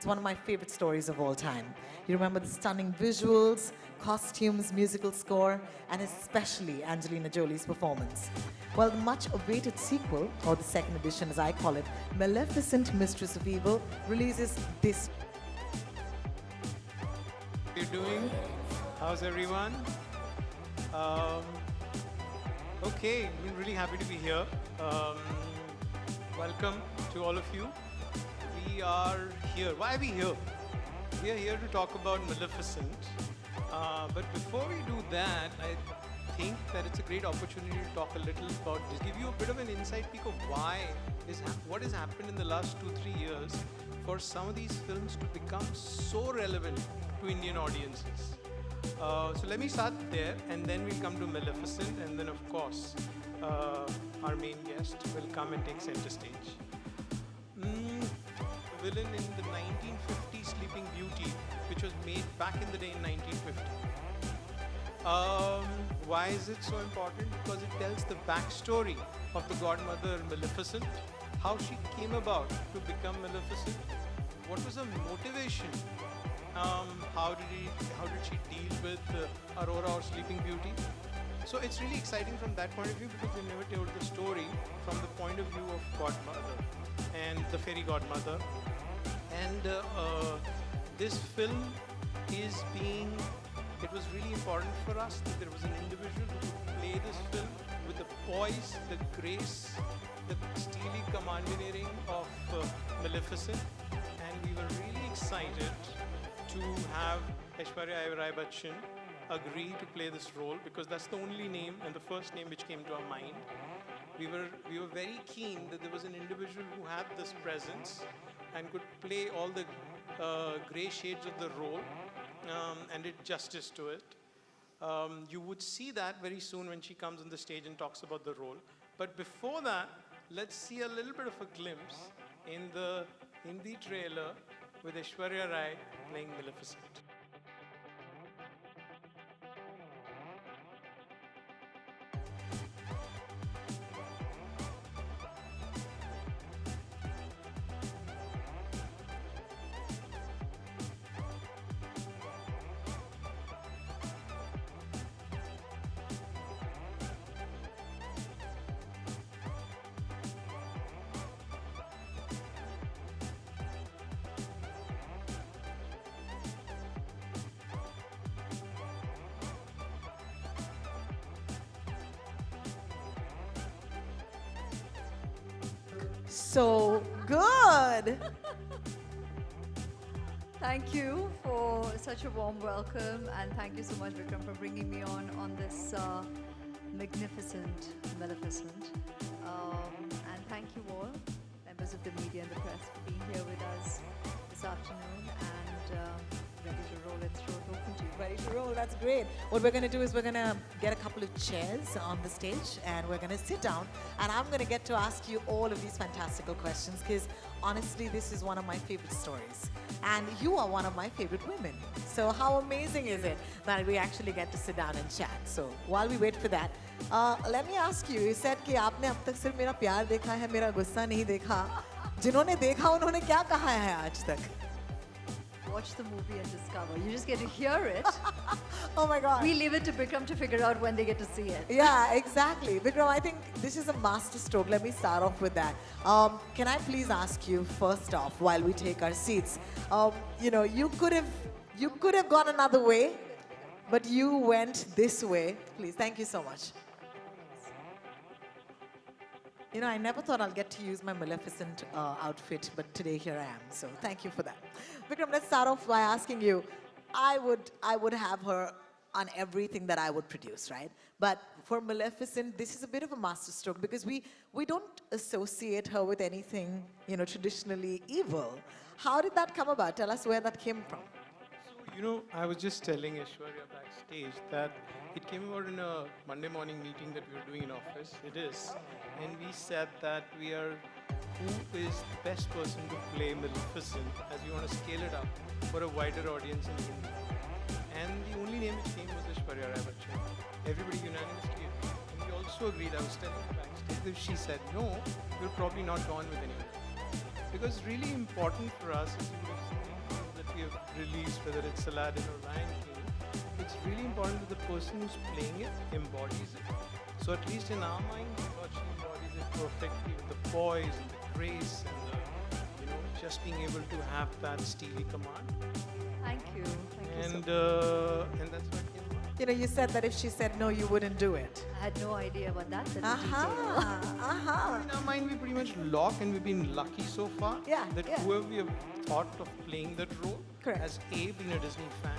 It's one of my favorite stories of all time. You remember the stunning visuals, costumes, musical score, and especially Angelina Jolie's performance. Well, the much-awaited sequel, or the second edition as I call it, Maleficent Mistress of Evil, releases this. How are you doing? How's everyone? Um, okay, we're really happy to be here. Welcome to all of you. We are here. Why are we here? We are here to talk about Maleficent. But before we do that, I think that it's a great opportunity to talk a little about this. Give you a bit of an inside peek of what has happened in the last 2-3 years for some of these films to become so relevant to Indian audiences. So let me start there, and then we'll come to Maleficent, and then of course our main guest will come and take center stage. The villain in the 1950 Sleeping Beauty, which was made back in the day in 1950. Why is it so important? Because it tells the backstory of the godmother Maleficent, how she came about to become Maleficent, what was her motivation, how did she deal with Aurora or Sleeping Beauty. So it's really exciting from that point of view because they never told the story from the point of view of godmother and the fairy godmother. And this film it was really important for us that there was an individual who could play this film with the poise, the grace, the steely commandeering of Maleficent. And we were really excited to have Aishwarya Rai Bachchan agree to play this role because that's the only name and the first name which came to our mind. We were very keen that there was an individual who had this presence and could play all the grey shades of the role and did justice to it. You would see that very soon when she comes on the stage and talks about the role. But before that, let's see a little bit of a glimpse in the Hindi trailer with Aishwarya Rai playing Maleficent. So good! Thank you for such a warm welcome, and thank you so much, Vikram, for bringing me on this magnificent Maleficent. And thank you all, members of the media and the press, for being here with us this afternoon and ready to roll it through open to you. Ready to roll, that's great. What we're going to do is we're going to get a couple of chairs on the stage and we're going to sit down and I'm going to get to ask you all of these fantastical questions because honestly this is one of my favorite stories and you are one of my favorite women. So how amazing is it that we actually get to sit down and chat. So while we wait for that, let me ask you said कि आपने अब तक सिर्फ मेरा प्यार देखा है, मेरा गुस्सा नहीं देखा. जिन्होंने देखा उन्होंने क्या कहा है आज तक? Watch the movie and discover. You just get to hear it. Oh my God. We leave it to Vikram to figure out when they get to see it. Yeah, exactly. Vikram, I think this is a master stroke. Let me start off with that. Can I please ask you first off, while we take our seats, you could have gone another way, but you went this way. Please, thank you so much. I never thought I'll get to use my Maleficent outfit, but today here I am. So thank you for that. Vikram, let's start off by asking you, I would have her on everything that I would produce, right? But for Maleficent, this is a bit of a masterstroke because we don't associate her with anything, traditionally evil. How did that come about? Tell us where that came from. So, I was just telling Aishwarya backstage that it came about in a Monday morning meeting that we were doing in office. It is. And we said that who is the best person to play Maleficent as we want to scale it up for a wider audience in Hindi. And the only name which came was Aishwarya Rai Bachchan. Everybody unanimously agreed. And we also agreed, I was telling her backstage, that she said no, we'll probably not go on with anyone else. Because it's really important for us, as you would have seen in release, whether it's Aladdin or Lion King, it's really important that the person who's playing it embodies it. So at least in our mind, Bachchan embodies it perfectly with the poise and the grace and the, just being able to have that steely command. Thank you. Thank you so And much. and that's what came out. You know, you said that if she said no, you wouldn't do it. I had no idea about that little Aha, detail. aha. In our mind, we pretty much lock, and we've been lucky so far Yeah, that yeah. whoever we have thought of playing that role Correct. has A, been a Disney fan,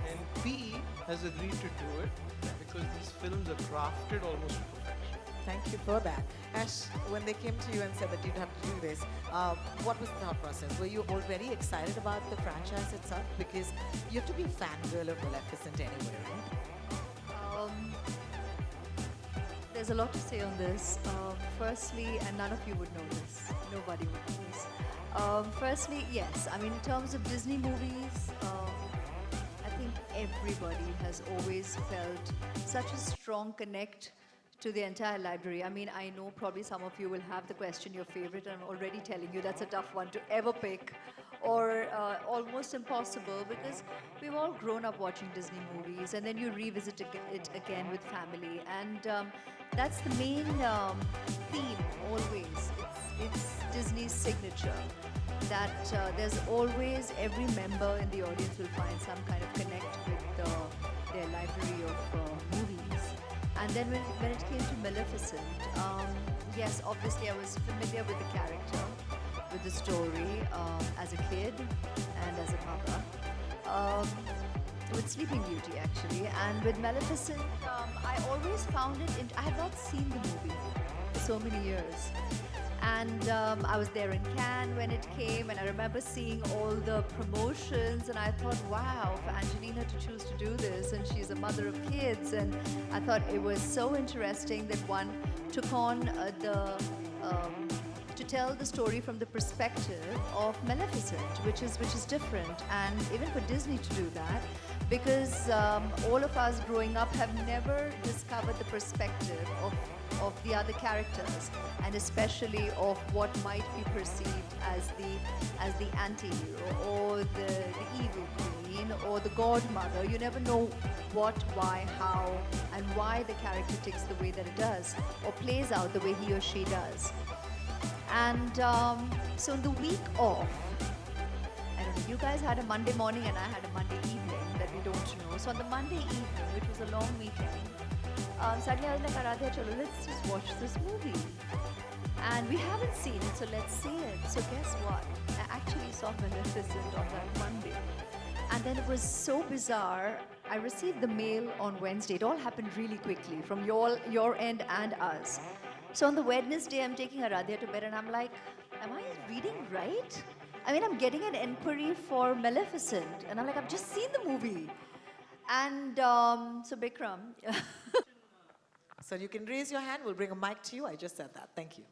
and B, has agreed to do it because these films are crafted almost to perfection. Thank you for that. Ash, when they came to you and said that you'd have to do this, what was the thought process? Were you already excited about the franchise itself? Because you have to be a fangirl of Maleficent anyway, right? There's a lot to say on this. Firstly, and none of you would know this, nobody would know this. Firstly, yes, I mean, in terms of Disney movies, I think everybody has always felt such a strong connect to the entire library. I mean, I know probably some of you will have the question, your favorite, and I'm already telling you that's a tough one to ever pick, or almost impossible, because we've all grown up watching Disney movies, and then you revisit it again with family, and that's the main theme always. It's Disney's signature, that there's always, every member in the audience will find some kind of connect with their library of movies. And then when it came to Maleficent, yes, obviously I was familiar with the character, with the story as a kid and as a mother. With Sleeping Beauty actually, and with Maleficent, I always found it, I had not seen the movie for so many years. And I was there in Cannes when it came, and I remember seeing all the promotions, and I thought, wow, for Angelina to choose to do this, and she's a mother of kids, and I thought it was so interesting that one took on to tell the story from the perspective of Maleficent, which is different, and even for Disney to do that, because all of us growing up have never discovered the perspective of the other characters, and especially of what might be perceived as the anti-hero or the evil queen or the godmother. You never know what, why, how, and why the character ticks the way that it does or plays out the way he or she does. And so in the week off, I don't know, you guys had a Monday morning and I had a Monday evening that we don't know. So on the Monday evening, which was a long weekend, suddenly I was like, Aradhya, chalo, let's just watch this movie. And we haven't seen it, so let's see it. So guess what? I actually saw Maleficent on that Monday. And then it was so bizarre. I received the mail on Wednesday. It all happened really quickly from your end and us. So on the Wednesday, I'm taking Aradhya to bed and I'm like, am I reading right? I mean, I'm getting an inquiry for Maleficent. And I'm like, I've just seen the movie. And so Bikram, So you can raise your hand. We'll bring a mic to you. I just said that. Thank you.